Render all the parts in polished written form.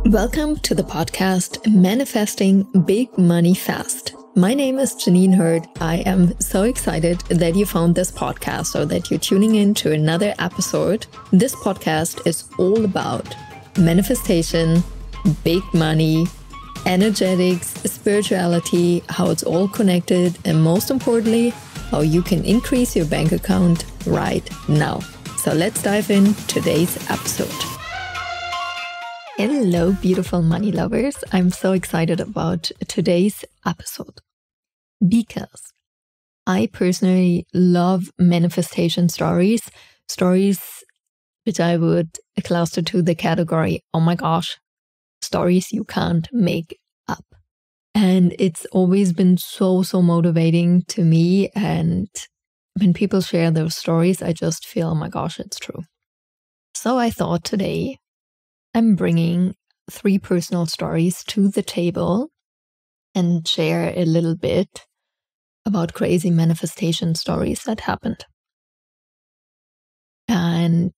Welcome to the podcast Manifesting Big Money Fast. My name is Jeanine Hurd. I am so excited that you found this podcast or that you're tuning in to another episode. This podcast is all about manifestation, big money, energetics, spirituality, how it's all connected, and most importantly, how you can increase your bank account right now. So let's dive in today's episode. Hello, beautiful money lovers. I'm so excited about today's episode because I personally love manifestation stories which I would cluster to the category, oh my gosh, stories you can't make up. And it's always been so motivating to me. And when people share those stories, I just feel, oh my gosh, it's true. So I thought today, I'm bringing 3 personal stories to the table and share a little bit about crazy manifestation stories that happened. And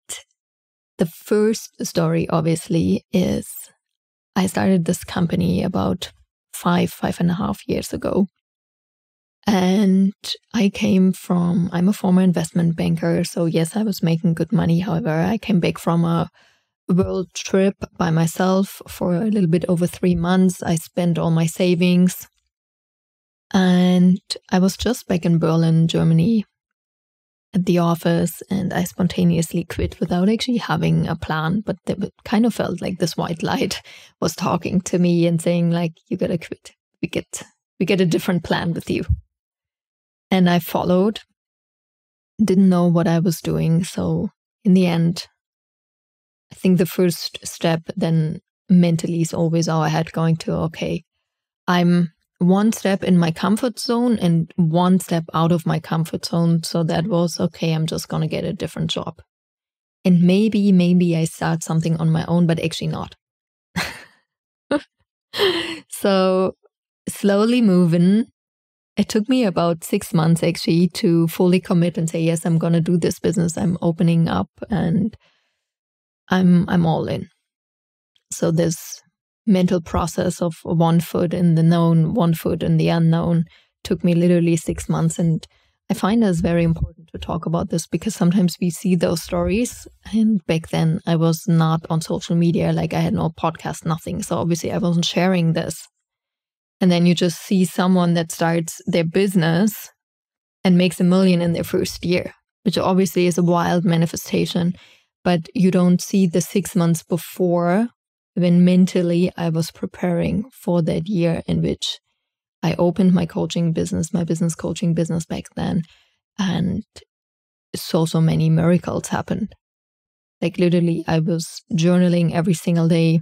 the first story, obviously, is I started this company about 5.5 years ago. And I'm a former investment banker. So yes, I was making good money. However, I came back from a world trip by myself for a little bit over 3 months. I spent all my savings and I was just back in Berlin, Germany at the office, and I spontaneously quit without actually having a plan, but it kind of felt like this white light was talking to me and saying like, you gotta quit. We get a different plan with you. And I followed, didn't know what I was doing. So in the end, I think the first step then mentally is always our head going to, okay, I'm 1 step in my comfort zone and 1 step out of my comfort zone. So that was, okay, I'm just going to get a different job. And maybe I start something on my own, but actually not. So slowly moving. It took me about 6 months actually to fully commit and say, yes, I'm going to do this business. I'm opening up and I'm all in. So this mental process of 1 foot in the known, 1 foot in the unknown took me literally 6 months. And I find it's very important to talk about this because sometimes we see those stories. And back then I was not on social media, like I had no podcast, nothing. So obviously I wasn't sharing this. And then you just see someone that starts their business and makes $1 million in their first year, which obviously is a wild manifestation. But you don't see the 6 months before when mentally I was preparing for that year in which I opened my coaching business, my business coaching business back then. And so many miracles happened. Like literally, I was journaling every single day,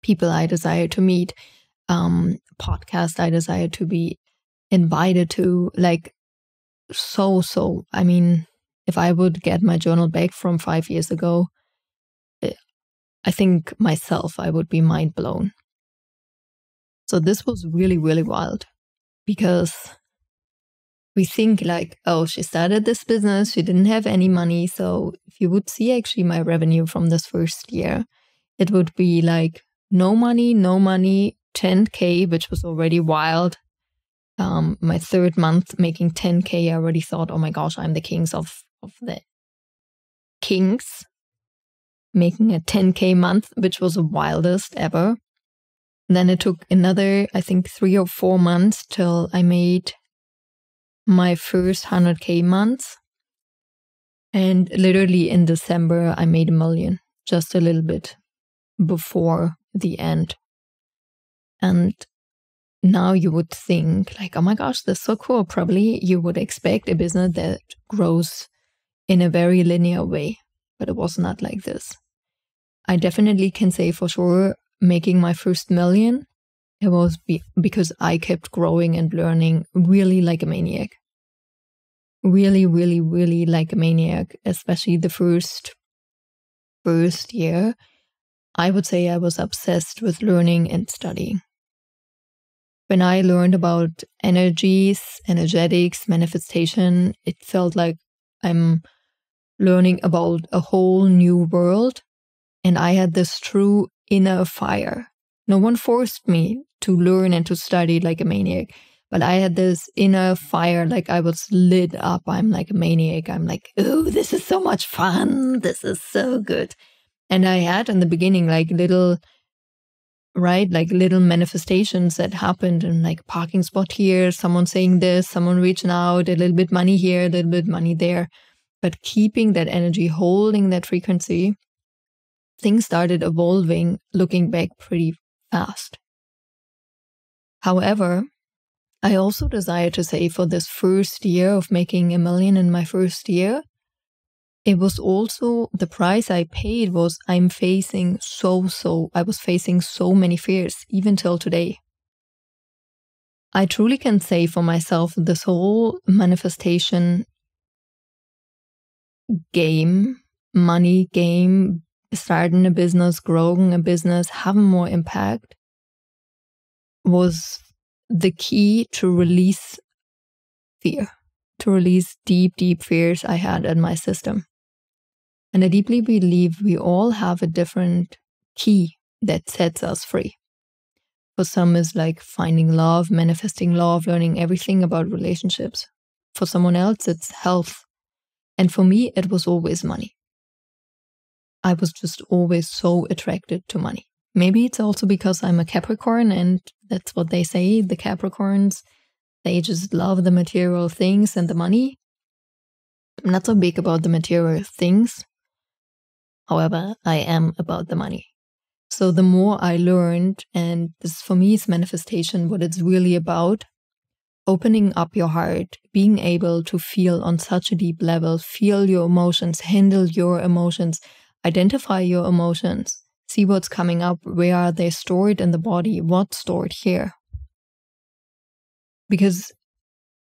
people I desire to meet, podcast I desire to be invited to, like I mean, if I would get my journal back from 5 years ago, I think myself, I would be mind blown. So this was really, really wild because we think like, oh, she started this business. She didn't have any money. So if you would see actually my revenue from this first year, it would be like no money, 10K, which was already wild. My 3rd month making 10K, I already thought, oh my gosh, I'm the kings of the kings, making a 10K month, which was the wildest ever. Then it took another, I think 3 or 4 months till I made my first 100K month. And literally in December, I made $1 million, just a little bit before the end. And now you would think like, oh my gosh, that's so cool. Probably you would expect a business that grows in a very linear way, but it was not like this. I definitely can say for sure, making my first $1 million, it was because I kept growing and learning really like a maniac. Really, really, really like a maniac, especially the first year. I would say I was obsessed with learning and studying. When I learned about energies, energetics, manifestation, it felt like I'm learning about a whole new world. And I had this true inner fire. No one forced me to learn and to study like a maniac, but I had this inner fire, like I was lit up. I'm like a maniac. I'm like, oh, this is so much fun. This is so good. And I had in the beginning like little manifestations that happened in like parking spot here, someone saying this, someone reaching out, a little bit money here, a little bit money there. But keeping that energy, holding that frequency, things started evolving, looking back pretty fast. However, I also desire to say for this first year of making $1 million in my first year, it was also the price I paid was I was facing so many fears, even till today. I truly can say for myself, this whole manifestation game, money game, starting a business, growing a business, having more impact was the key to release fear, to release deep, deep fears I had in my system. And I deeply believe we all have a different key that sets us free. For some is like finding love, manifesting love, learning everything about relationships. For someone else, it's health. And for me, it was always money. I was just always so attracted to money. Maybe it's also because I'm a Capricorn and that's what they say. The Capricorns, they just love the material things and the money. I'm not so big about the material things. However, I am about the money. So the more I learned, and this for me is manifestation, what it's really about, opening up your heart, being able to feel on such a deep level, feel your emotions, handle your emotions, identify your emotions, see what's coming up, where are they stored in the body, what's stored here. Because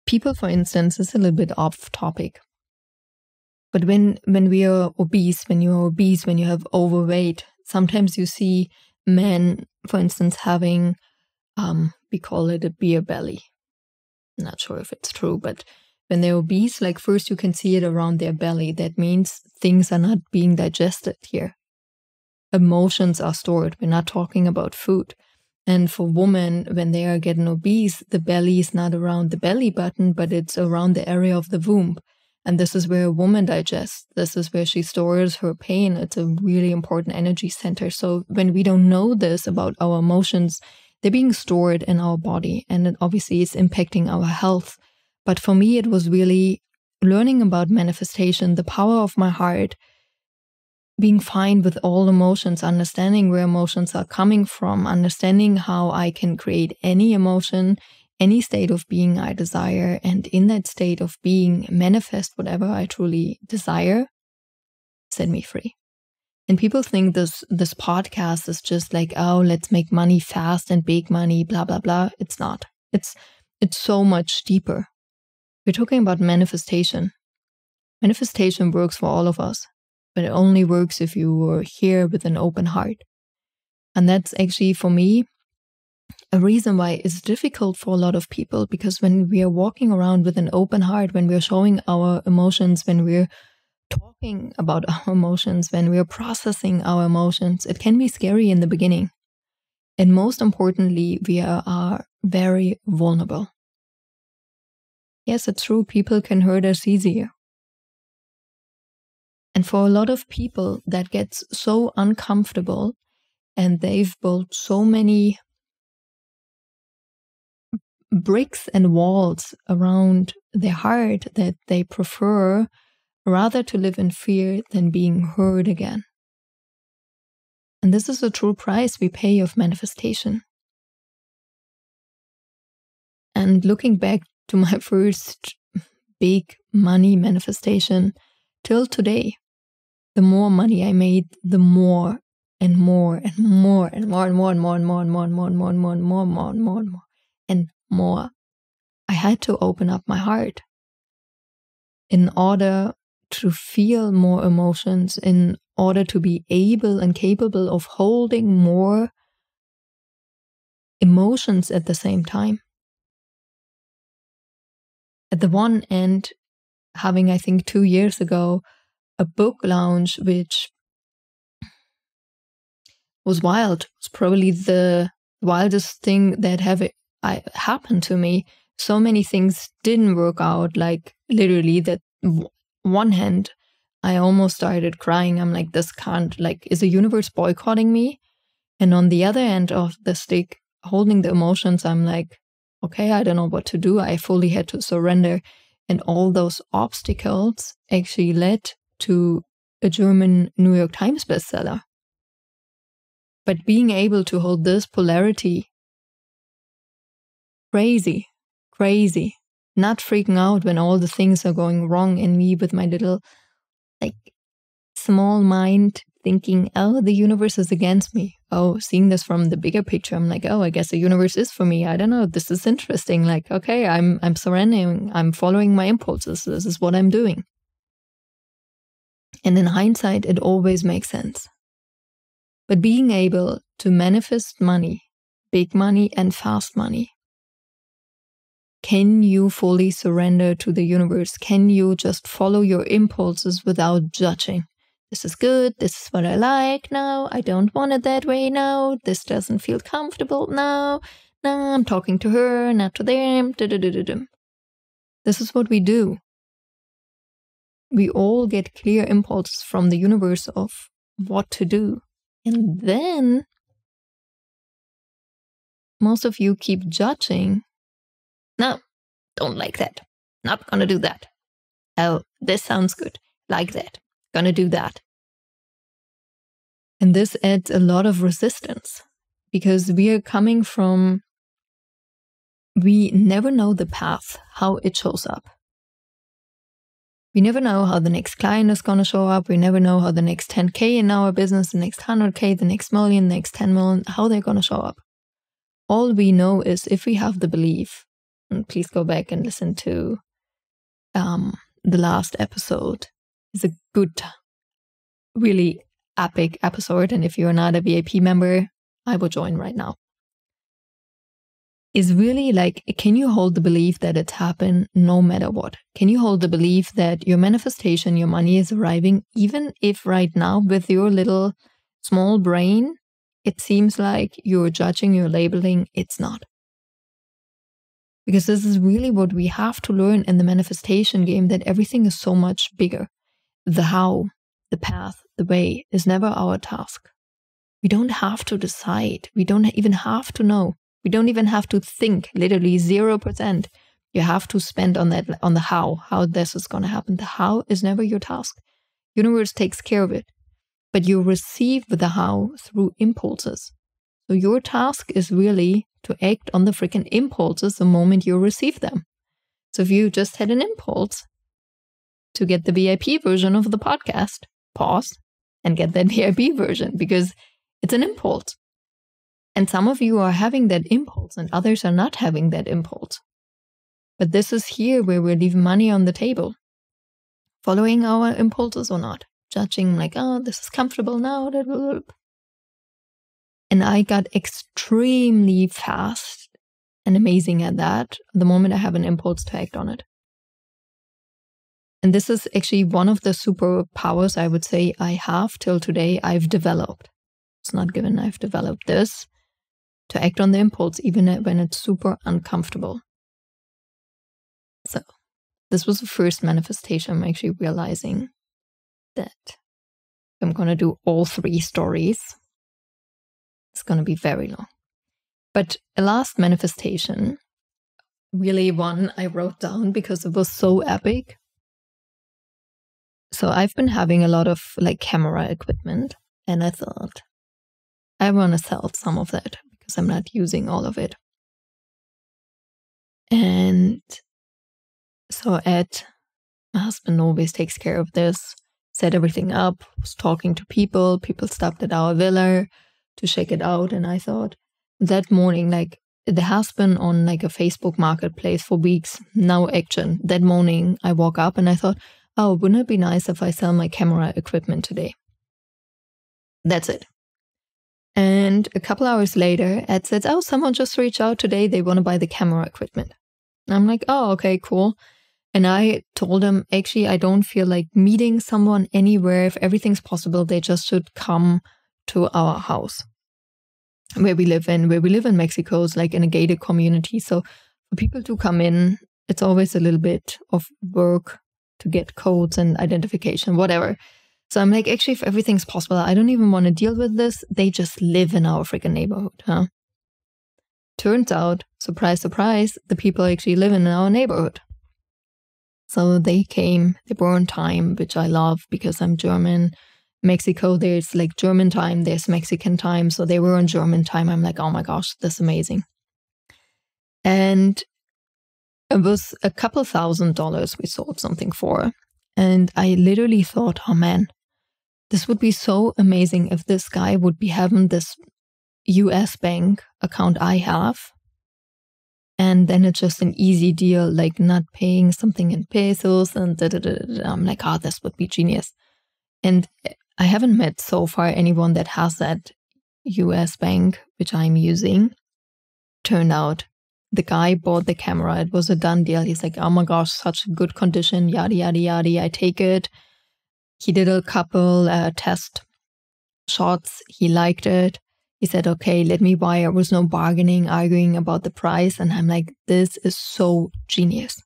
people, for instance, is a little bit off topic. But when we are obese, when you have overweight, sometimes you see men, for instance, having, we call it a beer belly. I'm not sure if it's true, but when they're obese, like first you can see it around their belly. That means things are not being digested here. Emotions are stored. We're not talking about food. And for women, when they are getting obese, the belly is not around the belly button, but it's around the area of the womb. And this is where a woman digests. This is where she stores her pain. It's a really important energy center. So when we don't know this about our emotions, they're being stored in our body. And it obviously is impacting our health. But for me, it was really learning about manifestation, the power of my heart, being fine with all emotions, understanding where emotions are coming from, understanding how I can create any emotion, any state of being I desire, and in that state of being, manifest whatever I truly desire, set me free. And people think this podcast is just like, oh, let's make money fast and big money, blah, blah, blah. It's not. It's so much deeper. We're talking about manifestation. Manifestation works for all of us, but it only works if you are here with an open heart. And that's actually, for me, a reason why it's difficult for a lot of people, because when we are walking around with an open heart, when we're showing our emotions, when we're talking about our emotions, when we're processing our emotions, it can be scary in the beginning. And most importantly, we are very vulnerable. Yes, it's true, people can hurt us easier. And for a lot of people, that gets so uncomfortable, and they've built so many bricks and walls around their heart that they prefer rather to live in fear than being hurt again. And this is a true price we pay of manifestation. And looking back to my first big money manifestation till today, the more money I made, the more and more and more and more and more and more and more and more and more and more and more and more and more and more and more and more. I had to open up my heart in order to feel more emotions, in order to be able and capable of holding more emotions at the same time. At the one end, having, I think 2 years ago, a book launch, which was wild. It was probably the wildest thing that happened to me. So many things didn't work out. Like literally that one hand, I almost started crying. I'm like, this can't, like, is the universe boycotting me? And on the other end of the stick, holding the emotions, I'm like, okay, I don't know what to do. I fully had to surrender. And all those obstacles actually led to a German New York Times bestseller. But being able to hold this polarity, crazy, not freaking out when all the things are going wrong in me with my little, like, small mind thinking, oh, the universe is against me. Oh, seeing this from the bigger picture, I'm like, oh, I guess the universe is for me. I don't know. This is interesting. Like, okay, I'm surrendering. I'm following my impulses. This is what I'm doing. And in hindsight, it always makes sense. But being able to manifest money, big money and fast money, can you fully surrender to the universe? Can you just follow your impulses without judging? This is good. This is what I like now. I don't want it that way now. This doesn't feel comfortable now. No, I'm talking to her, not to them. This is what we do. We all get clear impulses from the universe of what to do. And then most of you keep judging. No, don't like that. Not gonna do that. Oh, this sounds good. Like that. Gonna do that. And this adds a lot of resistance because we are coming from, we never know the path, how it shows up. We never know how the next client is going to show up. We never know how the next 10K in our business, the next 100K, the next million, the next 10 million, how they're going to show up. All we know is if we have the belief, and please go back and listen to the last episode. It's a good, really epic episode. And if you're not a VIP member, I will join right now. Is really like, can you hold the belief that it's happened no matter what? Can you hold the belief that your manifestation, your money is arriving, even if right now with your little small brain, it seems like you're judging, you're labeling, it's not. Because this is really what we have to learn in the manifestation game, that everything is so much bigger. The how, the path, the way is never our task. We don't have to decide. We don't even have to know. We don't even have to think, literally 0%. You have to spend on that, on the how this is going to happen. The how is never your task. Universe takes care of it. But you receive the how through impulses. So your task is really to act on the freaking impulses the moment you receive them. So if you just had an impulse to get the VIP version of the podcast, pause and get that VIP version because it's an impulse. And some of you are having that impulse and others are not having that impulse. But this is here where we leave money on the table. Following our impulses or not. Judging like, oh, this is comfortable now. And I got extremely fast and amazing at that the moment I have an impulse to act on it. And this is actually one of the superpowers I would say I have till today I've developed. It's not given, I've developed this. To act on the impulse, even when it's super uncomfortable. So, this was the first manifestation. I'm actually realizing that I'm going to do all 3 stories. It's going to be very long. But a last manifestation, really one I wrote down because it was so epic. So, I've been having a lot of like camera equipment, and I thought I want to sell some of that. Because I'm not using all of it. And so Ed, my husband, always takes care of this, set everything up, was talking to people stopped at our villa to check it out. And I thought that morning, like it has been on like a Facebook marketplace for weeks, no action. That morning I woke up and I thought, oh, wouldn't it be nice if I sell my camera equipment today? That's it. And a couple hours later, Ed says, oh, someone just reached out today. They want to buy the camera equipment. And I'm like, oh, okay, cool. And I told him, actually, I don't feel like meeting someone anywhere. If everything's possible, they just should come to our house. where we live in Mexico is like in a gated community. So for people to come in, it's always a little bit of work to get codes and identification, whatever. So I'm like, actually, if everything's possible, I don't even want to deal with this. They just live in our freaking neighborhood, huh? Turns out, surprise, surprise, the people actually live in our neighborhood. So they came, they were on time, which I love because I'm German. Mexico, there's like German time, there's Mexican time. So they were on German time. I'm like, oh my gosh, that's amazing. And it was a couple $1,000 we sold something for. And I literally thought, oh man, this would be so amazing if this guy would be having this US bank account I have. And then it's just an easy deal, like not paying something in pesos and I'm like, oh, this would be genius. And I haven't met so far anyone that has that US bank, which I'm using. Turned out the guy bought the camera. It was a done deal. He's like, oh my gosh, such good condition, yada, yada, yada. I take it. He did a couple test shots. He liked it. He said, okay, let me buy. There was no bargaining, arguing about the price. And I'm like, this is so genius.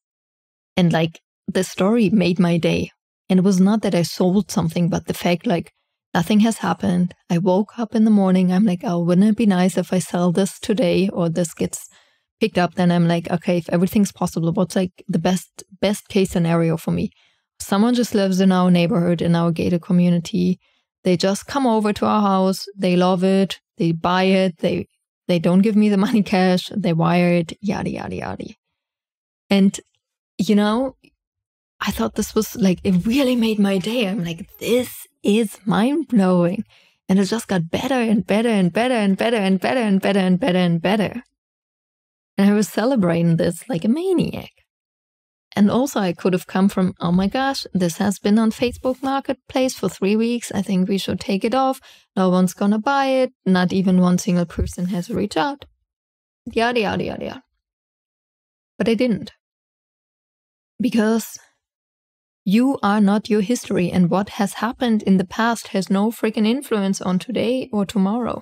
And like the story made my day. And it was not that I sold something, but the fact like nothing has happened. I woke up in the morning. I'm like, oh, wouldn't it be nice if I sell this today or this gets picked up? Then I'm like, okay, if everything's possible, what's like the best case scenario for me? Someone just lives in our neighborhood, in our gated community. They just come over to our house. They love it. They buy it. They don't give me the money cash. They wire it, yada, yada, yada. And, you know, I thought this was like, it really made my day. I'm like, this is mind blowing. And it just got better and better and better and better and better and better and better and better. And I was celebrating this like a maniac. And also I could have come from, oh my gosh, this has been on Facebook Marketplace for 3 weeks. I think we should take it off. No one's going to buy it. Not even one single person has reached out. Yada, yada, yada, yada. But I didn't. Because you are not your history. And what has happened in the past has no freaking influence on today or tomorrow.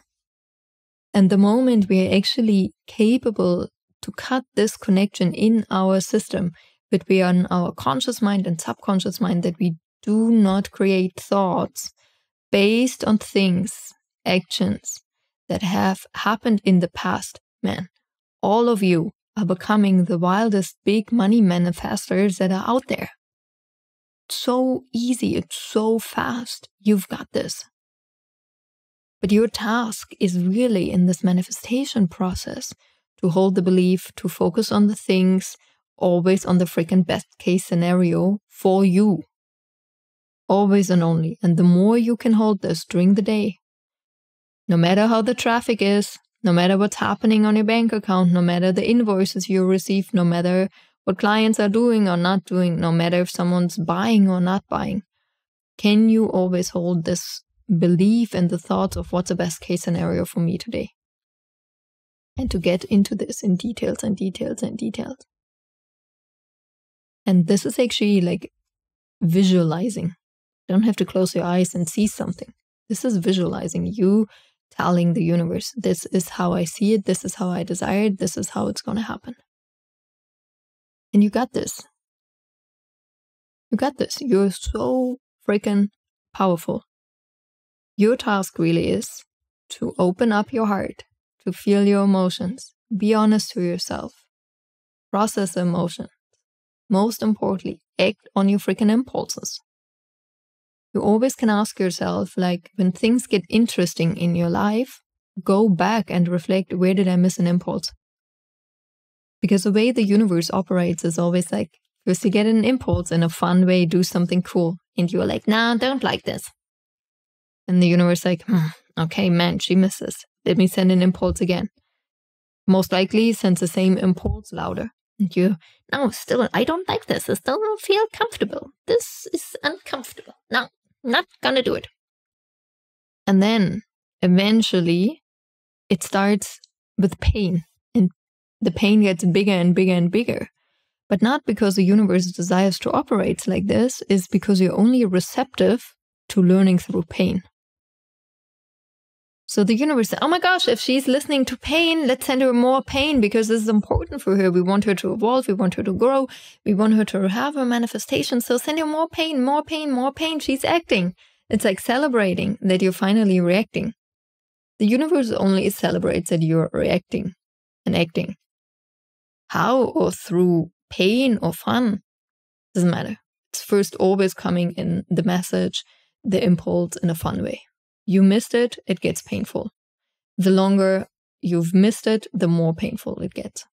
And the moment we are actually capable to cut this connection in our system between our conscious mind and subconscious mind, that we do not create thoughts based on things, actions that have happened in the past, man, all of you are becoming the wildest big money manifestors that are out there. It's so easy. It's so fast. You've got this. But your task is really in this manifestation process to hold the belief, to focus on the things, always on the freaking best case scenario for you. Always and only. And the more you can hold this during the day, no matter how the traffic is, no matter what's happening on your bank account, no matter the invoices you receive, no matter what clients are doing or not doing, no matter if someone's buying or not buying, can you always hold this belief and the thoughts of what's the best case scenario for me today? And to get into this in details and details and details. And this is actually like visualizing. You don't have to close your eyes and see something. This is visualizing, you telling the universe, this is how I see it, this is how I desire it, this is how it's going to happen. And you got this. You got this. You're so freaking powerful. Your task really is to open up your heart, to feel your emotions, be honest to yourself, process emotions. Most importantly, act on your freaking impulses. You always can ask yourself, like, when things get interesting in your life, go back and reflect, where did I miss an impulse? Because the way the universe operates is always like, first you get an impulse in a fun way, do something cool. And you're like, nah, don't like this. And the universe is like, okay, man, she misses. Let me send an impulse again. Most likely sends the same impulse louder. And you, no, still, I don't like this. I still don't feel comfortable. This is uncomfortable. No, not gonna do it. And then eventually it starts with pain. And the pain gets bigger and bigger and bigger. But not because the universe desires to operate like this, is because you're only receptive to learning through pain. So the universe said, oh my gosh, if she's listening to pain, let's send her more pain because this is important for her. We want her to evolve. We want her to grow. We want her to have her manifestation. So send her more pain, more pain, more pain. She's acting. It's like celebrating that you're finally reacting. The universe only celebrates that you're reacting and acting. How or through pain or fun, doesn't matter. It's first always coming in the message, the impulse in a fun way. You missed it, it gets painful. The longer you've missed it, the more painful it gets.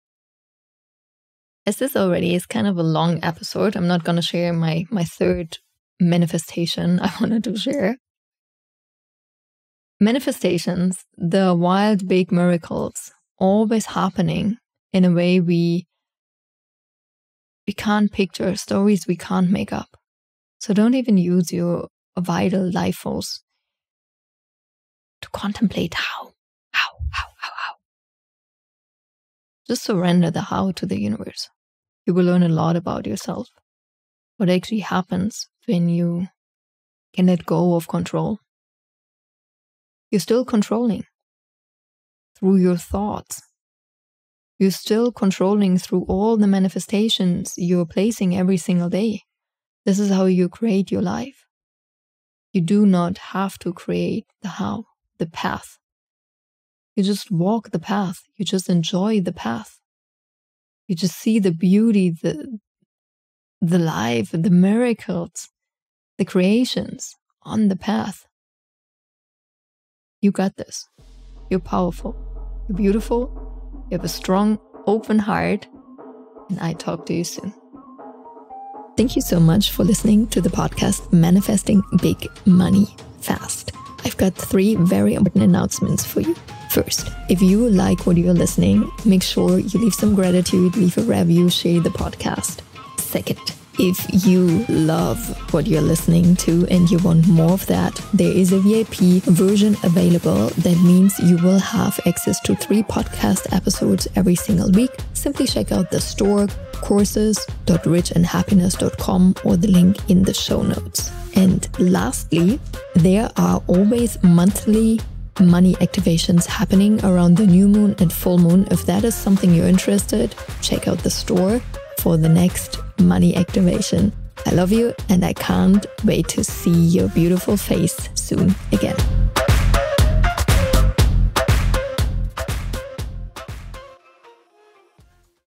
As this already is kind of a long episode, I'm not going to share my third manifestation I wanted to share. Manifestations, the wild big miracles, always happening in a way we can't picture, stories we can't make up. So don't even use your vital life force to contemplate how. Just surrender the how to the universe. You will learn a lot about yourself. What actually happens when you can let go of control. You're still controlling through your thoughts. You're still controlling through all the manifestations you're placing every single day. This is how you create your life. You do not have to create the how, the path. You just walk the path. You just enjoy the path. You just see the beauty, the life, the miracles, the creations on the path. You got this. You're powerful. You're beautiful. You have a strong, open heart. And I talk to you soon. Thank you so much for listening to the podcast Manifesting Big Money Fast. I've got 3 very important announcements for you. First, if you like what you're listening, make sure you leave some gratitude, leave a review, share the podcast. Second, if you love what you're listening to and you want more of that, there is a VIP version available. That means you will have access to 3 podcast episodes every single week. Simply check out the store, courses.richandhappiness.com, or the link in the show notes. And lastly, there are always monthly money activations happening around the new moon and full moon. If that is something you're interested, check out the store for the next money activation. I love you and I can't wait to see your beautiful face soon again.